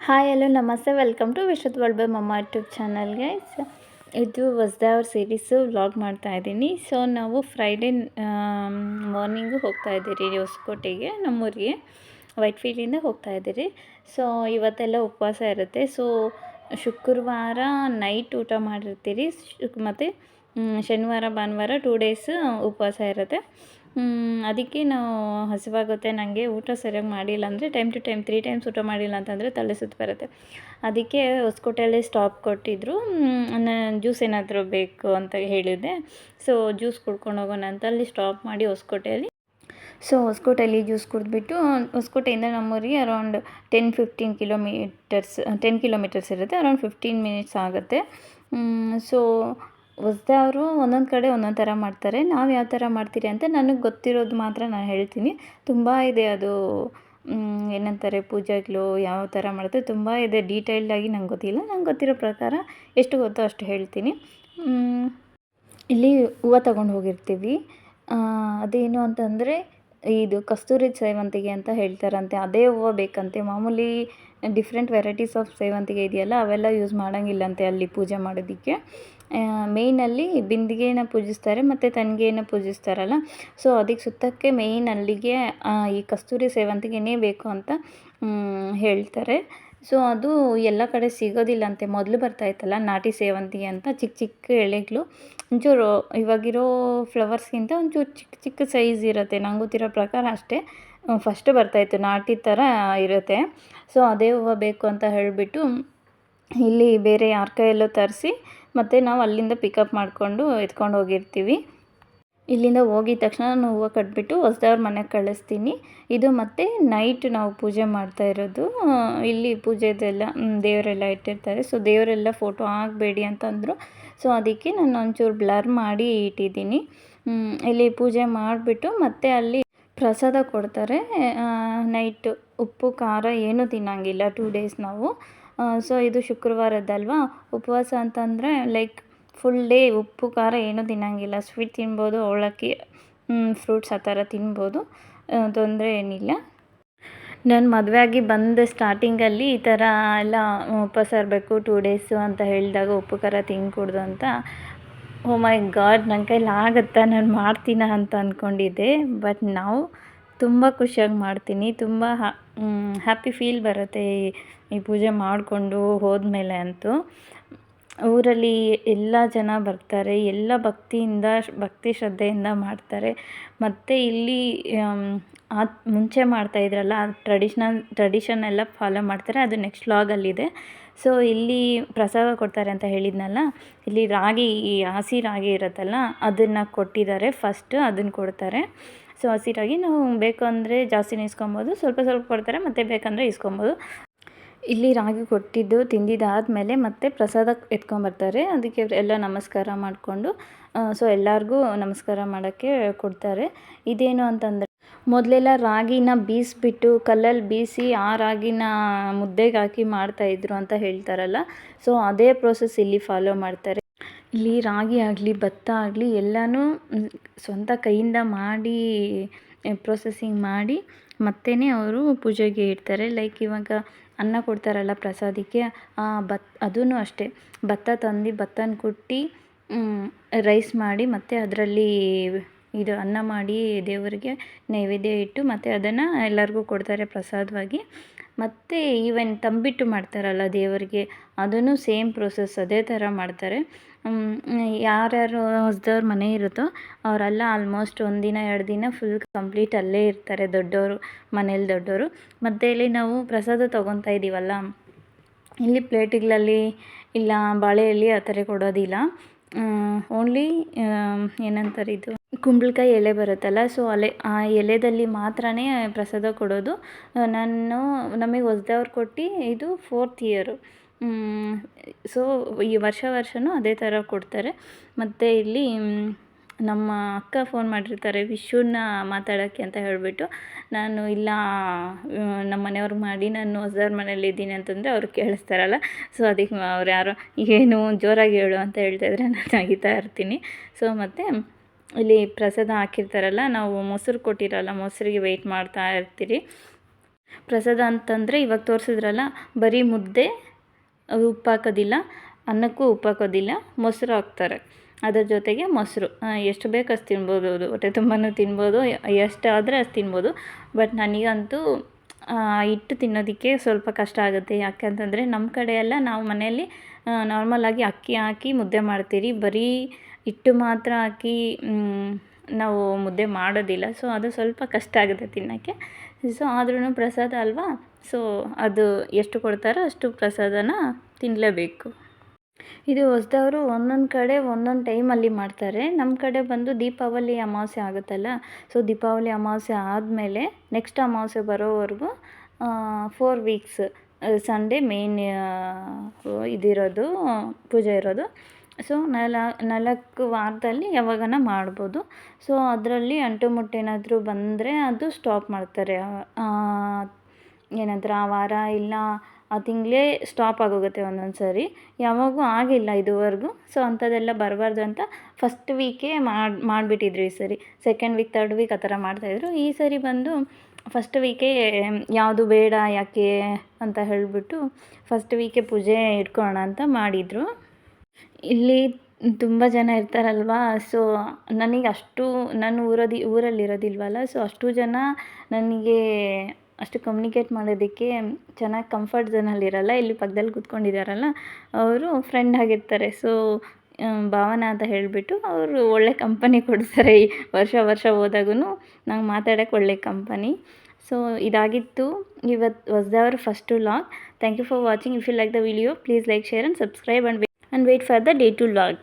Hi hello ನಮಸ್ತೆ welcome to ವಿಶ್ವತ್ world by ಮಮ್ಮ YouTube channel guys. ಇದು ಹೊಸ್ದವ್ರ ಸೀರೀಸು ವ್ಲಾಗ್ ಮಾಡ್ತಾಯಿದ್ದೀನಿ. ಸೊ ನಾವು ಫ್ರೈಡೇ ಮಾರ್ನಿಂಗು ಹೋಗ್ತಾ ಇದ್ದೀರಿ ಹೊಸಕೋಟೆಗೆ, ನಮ್ಮೂರಿಗೆ ವೈಟ್ಫೀಲ್ಡಿಂದ ಹೋಗ್ತಾ ಇದ್ದೀರಿ. ಸೊ ಇವತ್ತೆಲ್ಲ ಉಪವಾಸ ಇರುತ್ತೆ. ಸೊ ಶುಕ್ರವಾರ ನೈಟ್ ಊಟ ಮಾಡಿರ್ತೀರಿ ಮತ್ತು ಶನಿವಾರ ಭಾನುವಾರ 2 ಡೇಸ್ ಉಪವಾಸ ಇರುತ್ತೆ. ಅದಕ್ಕೆ ನಾವು ಹಸಿವಾಗುತ್ತೆ ನನಗೆ, ಊಟ ಸರಿಯಾಗಿ ಮಾಡಿಲ್ಲ ಅಂದರೆ ಟೈಮ್ ಟು ಟೈಮ್ 3 ಟೈಮ್ಸ್ ಊಟ ಮಾಡಿಲ್ಲ ಅಂತಂದರೆ ತಲೆ ಸುತ್ತು ಬರುತ್ತೆ. ಅದಕ್ಕೆ ಹೊಸಕೋಟೆಯಲ್ಲಿ ಸ್ಟಾಪ್ ಕೊಟ್ಟಿದ್ದರು. ಜ್ಯೂಸ್ ಏನಾದರೂ ಬೇಕು ಅಂತ ಹೇಳಿದ್ದೆ. ಸೊ ಜ್ಯೂಸ್ ಕುಡ್ಕೊಂಡು ಹೋಗೋಣ ಅಂತ ಅಲ್ಲಿ ಸ್ಟಾಪ್ ಮಾಡಿ ಹೊಸಕೋಟೆಯಲ್ಲಿ ಜ್ಯೂಸ್ ಕುಡಿದ್ಬಿಟ್ಟು ಹೊಸಕೋಟೆಯಿಂದ ನಮ್ಮೂರಿಗೆ ಅರೌಂಡ್ 10 ಕಿಲೋಮೀಟರ್ಸ್ ಇರುತ್ತೆ. ಅರೌಂಡ್ 15 ಮಿನಿಟ್ಸ್ ಆಗುತ್ತೆ. ಸೊ ಹೊಸ್ದವರು ಒಂದೊಂದು ಕಡೆ ಒಂದೊಂದು ಥರ ಮಾಡ್ತಾರೆ. ನಾವು ಯಾವ ಥರ ಮಾಡ್ತೀರಿ ಅಂತ ನನಗೆ ಗೊತ್ತಿರೋದು ಮಾತ್ರ ನಾನು ಹೇಳ್ತೀನಿ. ತುಂಬ ಇದೆ ಅದು ಏನಂತಾರೆ ಪೂಜೆಗಳು ಯಾವ ಥರ ಮಾಡ್ತಾರೆ, ತುಂಬ ಇದೆ. ಡೀಟೇಲ್ಡಾಗಿ ನಂಗೆ ಗೊತ್ತಿಲ್ಲ. ನಂಗೆ ಗೊತ್ತಿರೋ ಪ್ರಕಾರ ಎಷ್ಟು ಗೊತ್ತೋ ಅಷ್ಟು ಹೇಳ್ತೀನಿ. ಇಲ್ಲಿ ಹೂವು ತಗೊಂಡು ಹೋಗಿರ್ತೀವಿ. ಅದೇನು ಅಂತಂದರೆ ಇದು ಕಸ್ತೂರಿ ಸೇವಂತಿಗೆ ಅಂತ ಹೇಳ್ತಾರಂತೆ. ಅದೇ ಹೂವು ಬೇಕಂತೆ. ಮಾಮೂಲಿ ಡಿಫ್ರೆಂಟ್ ವೆರೈಟೀಸ್ ಆಫ್ ಸೇವಂತಿಗೆ ಇದೆಯಲ್ಲ, ಅವೆಲ್ಲ ಯೂಸ್ ಮಾಡೋಂಗಿಲ್ಲಂತೆ ಅಲ್ಲಿ ಪೂಜೆ ಮಾಡೋದಕ್ಕೆ. ಮೇಯ್ನಲ್ಲಿ ಬಿಂದಿಗೆನ ಪೂಜಿಸ್ತಾರೆ ಮತ್ತು ತನಿಗೆನ ಪೂಜಿಸ್ತಾರಲ್ಲ. ಸೊ ಅದಕ್ಕೆ ಸುತ್ತಕ್ಕೆ ಮೇಯ್ನ್ ಅಲ್ಲಿಗೆ ಈ ಕಸ್ತೂರಿ ಸೇವಂತಿಗೆನೇ ಬೇಕು ಅಂತ ಹೇಳ್ತಾರೆ. ಸೊ ಅದು ಎಲ್ಲ ಕಡೆ ಸಿಗೋದಿಲ್ಲಂತೆ. ಮೊದಲು ಬರ್ತಾಯಿತ್ತಲ್ಲ ನಾಟಿ ಸೇವಂತಿಗೆ ಅಂತ, ಚಿಕ್ಕ ಚಿಕ್ಕ ಎಳೆಗಳು, ಒಂಚೂರು ಇವಾಗಿರೋ ಫ್ಲವರ್ಸ್ಗಿಂತ ಒಂಚೂರು ಚಿಕ್ಕ ಚಿಕ್ಕ ಸೈಜ್ ಇರುತ್ತೆ. ನಂಗೆ ಗೊತ್ತಿರೋ ಪ್ರಕಾರ ಅಷ್ಟೇ. ಫಸ್ಟ್ ಬರ್ತಾಯಿತ್ತು ನಾಟಿ ಥರ ಇರುತ್ತೆ. ಸೊ ಅದೇ ಹೂವು ಬೇಕು ಅಂತ ಹೇಳಿಬಿಟ್ಟು ಇಲ್ಲಿ ಬೇರೆ ಯಾರ ಕೈಯಲ್ಲೋ ತರಿಸಿ ಮತ್ತು ನಾವು ಅಲ್ಲಿಂದ ಪಿಕಪ್ ಮಾಡಿಕೊಂಡು ಎತ್ಕೊಂಡು ಹೋಗಿರ್ತೀವಿ. ಇಲ್ಲಿಂದ ಹೋಗಿದ ತಕ್ಷಣ ನಾನು ಹೂವು ಕಟ್ಬಿಟ್ಟು ಹೊಸ್ದವ್ರ ಮನೆಗೆ ಕಳಿಸ್ತೀನಿ. ಇದು ಮತ್ತು ನೈಟ್ ನಾವು ಪೂಜೆ ಮಾಡ್ತಾ ಇರೋದು. ಇಲ್ಲಿ ಪೂಜೆದೆಲ್ಲ ದೇವರೆಲ್ಲ ಇಟ್ಟಿರ್ತಾರೆ. ಸೊ ದೇವರೆಲ್ಲ ಫೋಟೋ ಹಾಕಬೇಡಿ ಅಂತಂದರು. ಸೊ ಅದಕ್ಕೆ ನಾನು ಒಂಚೂರು ಬ್ಲರ್ ಮಾಡಿ ಇಟ್ಟಿದ್ದೀನಿ. ಇಲ್ಲಿ ಪೂಜೆ ಮಾಡಿಬಿಟ್ಟು ಮತ್ತೆ ಅಲ್ಲಿ ಪ್ರಸಾದ ಕೊಡ್ತಾರೆ. ನೈಟು ಉಪ್ಪು ಖಾರ ಏನೂ ತಿನ್ನೋಂಗಿಲ್ಲ 2 ಡೇಸ್ ನಾವು. ಸೊ ಇದು ಶುಕ್ರವಾರದ್ದಲ್ವಾ, ಉಪವಾಸ ಅಂತಂದರೆ ಲೈಕ್ ಫುಲ್ ಡೇ ಉಪ್ಪು ಖಾರ ಏನೂ ತಿನ್ನೋಂಗಿಲ್ಲ. ಸ್ವೀಟ್ ತಿನ್ಬೋದು, ಅವಲಕ್ಕಿ, ಫ್ರೂಟ್ಸ್ ಆ ಥರ ತಿನ್ಬೋದು, ತೊಂದರೆ ಏನಿಲ್ಲ. ನಾನು ಮದುವೆ ಆಗಿ ಬಂದ ಸ್ಟಾರ್ಟಿಂಗಲ್ಲಿ ಈ ಥರ ಎಲ್ಲ ಉಪವಾಸ ಇರಬೇಕು 2 ಡೇಸು ಅಂತ ಹೇಳಿದಾಗ ಉಪ್ಪು ಖಾರ ತಿನ್ಕೂಡ್ದು ಅಂತ, ಓ ಮೈ ಗಾಡ್ ನನ್ನ ಕೈಲಿ ಆಗುತ್ತಾ, ನಾನು ಮಾಡ್ತೀನ ಅಂತ ಅಂದ್ಕೊಂಡಿದ್ದೆ. ಬಟ್ ನಾವು ತುಂಬ ಖುಷಿಯಾಗಿ ಮಾಡ್ತೀನಿ. ತುಂಬ ಹ್ಯಾಪಿ ಫೀಲ್ ಬರುತ್ತೆ ಈ ಪೂಜೆ ಮಾಡಿಕೊಂಡು ಹೋದ್ಮೇಲೆ ಅಂತೂ. ಊರಲ್ಲಿ ಎಲ್ಲ ಜನ ಬರ್ತಾರೆ, ಎಲ್ಲ ಭಕ್ತಿ ಶ್ರದ್ಧೆಯಿಂದ ಮಾಡ್ತಾರೆ. ಮತ್ತು ಇಲ್ಲಿ ಮುಂಚೆ ಮಾಡ್ತಾಯಿದ್ರಲ್ಲ ಟ್ರೆಡಿಷನ್ ಎಲ್ಲ ಫಾಲೋ ಮಾಡ್ತಾರೆ. ಅದು ನೆಕ್ಸ್ಟ್ ವ್ಲಾಗಲ್ಲಿದೆ. ಸೊ ಇಲ್ಲಿ ಪ್ರಸಾದ ಕೊಡ್ತಾರೆ ಅಂತ ಹೇಳಿದ್ನಲ್ಲ, ಇಲ್ಲಿ ಹಸಿ ರಾಗಿ ಇರುತ್ತಲ್ಲ ಅದನ್ನು ಕೊಟ್ಟಿದ್ದಾರೆ. ಫಸ್ಟ್ ಅದನ್ನು ಕೊಡ್ತಾರೆ. ಸೊ ಹಸಿ ರಾಗಿ ನಾವು ಬೇಕು ಅಂದರೆ ಜಾಸ್ತಿನೇ ಇಸ್ಕೊಬೋದು, ಸ್ವಲ್ಪ ಸ್ವಲ್ಪ ಕೊಡ್ತಾರೆ, ಮತ್ತು ಬೇಕಂದರೆ ಇಸ್ಕೊಬೋದು. ಇಲ್ಲಿ ರಾಗಿ ಕೊಟ್ಟಿದ್ದು ತಿಂದಿದ್ದಾದಮೇಲೆ ಮತ್ತೆ ಪ್ರಸಾದ ಎತ್ಕೊಂಬರ್ತಾರೆ. ಅದಕ್ಕೆ ಎಲ್ಲ ನಮಸ್ಕಾರ ಮಾಡಿಕೊಂಡು ಸೊ ಎಲ್ಲರಿಗೂ ನಮಸ್ಕಾರ ಮಾಡೋಕ್ಕೆ ಕೊಡ್ತಾರೆ. ಇದೇನು ಅಂತಂದರೆ ಮೊದಲೆಲ್ಲ ರಾಗಿನ ಬೀಸಿಬಿಟ್ಟು ಕಲ್ಲಲ್ಲಿ ಬೀಸಿ ಆ ರಾಗಿನ ಮುದ್ದೆಗೆ ಹಾಕಿ ಮಾಡ್ತಾಯಿದ್ರು ಅಂತ ಹೇಳ್ತಾರಲ್ಲ. ಸೊ ಅದೇ ಪ್ರೋಸೆಸ್ ಇಲ್ಲಿ ಫಾಲೋ ಮಾಡ್ತಾರೆ. ಇಲ್ಲಿ ರಾಗಿ ಆಗಲಿ ಭತ್ತ ಆಗಲಿ ಎಲ್ಲನೂ ಸ್ವಂತ ಕೈಯಿಂದ ಮಾಡಿ ಪ್ರೊಸೆಸಿಂಗ್ ಮಾಡಿ ಮತ್ತೇ ಅವರು ಪೂಜೆಗೆ ಇಡ್ತಾರೆ. ಲೈಕ್ ಇವಾಗ ಅನ್ನ ಕೊಡ್ತಾರಲ್ಲ ಪ್ರಸಾದಕ್ಕೆ, ಅದೂ ಅಷ್ಟೇ. ಭತ್ತನ ಕುಟ್ಟಿ ರೈಸ್ ಮಾಡಿ ಮತ್ತು ಅದರಲ್ಲಿ ಇದು ಅನ್ನ ಮಾಡಿ ದೇವರಿಗೆ ನೈವೇದ್ಯ ಇಟ್ಟು ಮತ್ತು ಅದನ್ನು ಎಲ್ಲರಿಗೂ ಕೊಡ್ತಾರೆ ಪ್ರಸಾದವಾಗಿ. ಮತ್ತು ಈವನ್ ತಂಬಿಟ್ಟು ಮಾಡ್ತಾರಲ್ಲ ದೇವರಿಗೆ, ಅದನ್ನು ಸೇಮ್ ಪ್ರೋಸೆಸ್ ಅದೇ ಥರ ಮಾಡ್ತಾರೆ. ಯಾರ್ಯಾರು ಹೊಸ್ದವ್ರ ಮನೆ ಇರುತ್ತೋ ಅವರೆಲ್ಲ ಆಲ್ಮೋಸ್ಟ್ 1 ದಿನ 2 ದಿನ ಫುಲ್ ಕಂಪ್ಲೀಟ್ ಅಲ್ಲೇ ಇರ್ತಾರೆ, ದೊಡ್ಡವರು ಮನೇಲಿ ದೊಡ್ಡವರು. ಮತ್ತು ಇಲ್ಲಿ ನಾವು ಪ್ರಸಾದ ತೊಗೊತಾ ಇದ್ದೀವಲ್ಲ, ಇಲ್ಲಿ ಪ್ಲೇಟ್ಗಳಲ್ಲಿ ಇಲ್ಲ ಬಾಳೆ ಎಲೆ ಆ ಥರ ಕೊಡೋದಿಲ್ಲ. ಓನ್ಲಿ ಏನಂತಾರೆ ಇದು ಕುಂಬಳಕಾಯಿ ಎಲೆ ಬರುತ್ತಲ್ಲ, ಸೊ ಆ ಎಲೆದಲ್ಲಿ ಮಾತ್ರನೇ ಪ್ರಸಾದ ಕೊಡೋದು. ನಮಗೆ ಹೊಸ್ದವ್ರು ಕೊಟ್ಟು ಇದು 4th ಇಯರು. ಸೊ ಈ ವರ್ಷವೂ ಅದೇ ಥರ ಕೊಡ್ತಾರೆ. ಮತ್ತು ಇಲ್ಲಿ ನಮ್ಮ ಅಕ್ಕ ಫೋನ್ ಮಾಡಿರ್ತಾರೆ ವಿಶುನ ಮಾತಾಡೋಕ್ಕೆ ಅಂತ ಹೇಳಿಬಿಟ್ಟು. ನಾನು ಇಲ್ಲ ನಮ್ಮ ಮನೆಯವ್ರಿಗೆ ಮಾಡಿ ನಾನು ಹೊಸ್ದವ್ರ ಮನೇಲಿದ್ದೀನಿ ಅಂತಂದರೆ ಅವ್ರು ಕೇಳಿಸ್ತಾರಲ್ಲ. ಸೊ ಅದಕ್ಕೆ ಅವ್ರು ಯಾರೋ ಏನು ಜೋರಾಗಿ ಹೇಳು ಅಂತ ಹೇಳ್ತಾಯಿದ್ರೆ ನಾನು ನಗಿತಾ ಇರ್ತೀನಿ. ಸೊ ಮತ್ತು ಇಲ್ಲಿ ಪ್ರಸಾದ ಹಾಕಿರ್ತಾರಲ್ಲ, ನಾವು ಮೊಸರು ಕೊಟ್ಟಿರಲ್ಲ, ಮೊಸರಿಗೆ ವೆಯ್ಟ್ ಮಾಡ್ತಾ ಇರ್ತೀರಿ. ಪ್ರಸಾದ ಅಂತಂದರೆ ಇವಾಗ ತೋರಿಸಿದ್ರಲ್ಲ, ಬರೀ ಮುದ್ದೆ, ಉಪ್ಪು ಹಾಕೋದಿಲ್ಲ, ಅನ್ನಕ್ಕೂ ಉಪ್ಪು ಹಾಕೋದಿಲ್ಲ, ಮೊಸರು ಹಾಕ್ತಾರೆ. ಅದ್ರ ಜೊತೆಗೆ ಮೊಸರು ಎಷ್ಟು ಬೇಕು ಅಷ್ಟು ತಿನ್ಬೋದು, ಅದು ಹೊಟ್ಟೆ ತುಂಬಾ ತಿನ್ಬೋದು, ಎಷ್ಟಾದರೆ ಅಷ್ಟು ತಿನ್ಬೋದು. ಬಟ್ ನನಗಂತೂ ಹಿಟ್ಟು ತಿನ್ನೋದಕ್ಕೆ ಸ್ವಲ್ಪ ಕಷ್ಟ ಆಗುತ್ತೆ. ಯಾಕಂತಂದರೆ ನಮ್ಮ ಕಡೆ ಎಲ್ಲ ನಾವು ಮನೆಯಲ್ಲಿ ನಾರ್ಮಲಾಗಿ ಅಕ್ಕಿ ಹಾಕಿ ಮುದ್ದೆ ಮಾಡ್ತೀರಿ, ಬರೀ ಹಿಟ್ಟು ಮಾತ್ರ ಹಾಕಿ ನಾವು ಮುದ್ದೆ ಮಾಡೋದಿಲ್ಲ. ಸೊ ಅದು ಸ್ವಲ್ಪ ಕಷ್ಟ ಆಗುತ್ತೆ ತಿನ್ನೋಕ್ಕೆ. ಸೊ ಆದ್ರೂ ಪ್ರಸಾದ ಅಲ್ವಾ, ಸೊ ಅದು ಎಷ್ಟು ಕೊಡ್ತಾರೋ ಅಷ್ಟು ಪ್ರಸಾದನ ತಿನ್ನಲೇಬೇಕು. ಇದು ಹೊಸದವರು ಒಂದೊಂದು ಕಡೆ ಒಂದೊಂದು ಟೈಮಲ್ಲಿ ಮಾಡ್ತಾರೆ. ನಮ್ಮ ಕಡೆ ಬಂದು ದೀಪಾವಳಿ ಅಮಾವಾಸ್ಯೆ ಆಗುತ್ತಲ್ಲ, ಸೊ ದೀಪಾವಳಿ ಅಮಾವಾಸ್ಯೆ ಆದಮೇಲೆ ನೆಕ್ಸ್ಟ್ ಅಮಾವಾಸ್ಯೆ ಬರೋವರೆಗೂ 4 ವೀಕ್ಸ್ ಸಂಡೇ ಮೇನ್ ಇದಿರೋದು, ಪೂಜೆ ಇರೋದು. ಸೊ 4 ವಾರದಲ್ಲಿ ಯಾವಾಗನ ಮಾಡ್ಬೋದು. ಸೊ ಅದರಲ್ಲಿ ಅಂಟು ಮುಟ್ಟು ಏನಾದರೂ ಬಂದರೆ ಅದು ಸ್ಟಾಪ್ ಮಾಡ್ತಾರೆ. ಏನಂತಾರೆ, ಆ ವಾರ ಇಲ್ಲ ಆ ತಿಂಗಳೇ ಸ್ಟಾಪ್ ಆಗೋಗುತ್ತೆ ಒಂದೊಂದು ಸರಿ. ಯಾವಾಗೂ ಆಗಿಲ್ಲ ಇದುವರೆಗೂ. ಸೊ ಅಂಥದ್ದೆಲ್ಲ ಬರಬಾರ್ದು ಅಂತ ಫಸ್ಟ್ ವೀಕೇ ಮಾಡಿಬಿಟ್ಟಿದ್ರು ಈ ಸರಿ. ಸೆಕೆಂಡ್ ವೀಕ್, ತರ್ಡ್ ವೀಕ್ ಆ ಥರ ಮಾಡ್ತಾಯಿದ್ರು. ಈ ಸರಿ ಬಂದು ಫಸ್ಟ್ ವೀಕೇ ಯಾವುದು ಬೇಡ ಯಾಕೆ ಅಂತ ಹೇಳಿಬಿಟ್ಟು ಫಸ್ಟ್ ವೀಕೇ ಪೂಜೆ ಇಟ್ಕೊಳ್ಳೋಣ ಅಂತ ಮಾಡಿದರು. ಇಲ್ಲಿ ತುಂಬ ಜನ ಇರ್ತಾರಲ್ವ, ಸೊ ನನಗೆ ಅಷ್ಟು ನಾನು ಊರಲ್ಲಿರೋದಿಲ್ವಲ್ಲ, ಸೊ ಅಷ್ಟು ಜನ ನನಗೆ ಅಷ್ಟು ಕಮ್ಯುನಿಕೇಟ್ ಮಾಡೋದಕ್ಕೆ ಚೆನ್ನಾಗಿ ಕಂಫರ್ಟ್ ಝೋನಲ್ಲಿರಲ್ಲ. ಇಲ್ಲಿ ಪಕ್ಕದಲ್ಲಿ ಕೂತ್ಕೊಂಡಿದ್ದಾರಲ್ಲ, ಅವರು ಫ್ರೆಂಡ್ ಆಗಿರ್ತಾರೆ. ಸೊ ಭಾವನಾ ಅಂತ ಹೇಳಿಬಿಟ್ಟು ಅವರು ಒಳ್ಳೆ ಕಂಪನಿ ಕೊಡ್ತಾರೆ. ವರ್ಷ ಹೋದಾಗೂ ನಂಗೆ ಮಾತಾಡೋಕ್ಕೆ ಒಳ್ಳೆ ಕಂಪನಿ. ಸೊ ಇದಾಗಿತ್ತು ಇವತ್ತು ಹೊಸದವ್ರ first vlog. Thank you for watching. If you like the video, please like, share and subscribe and wait for the day to log.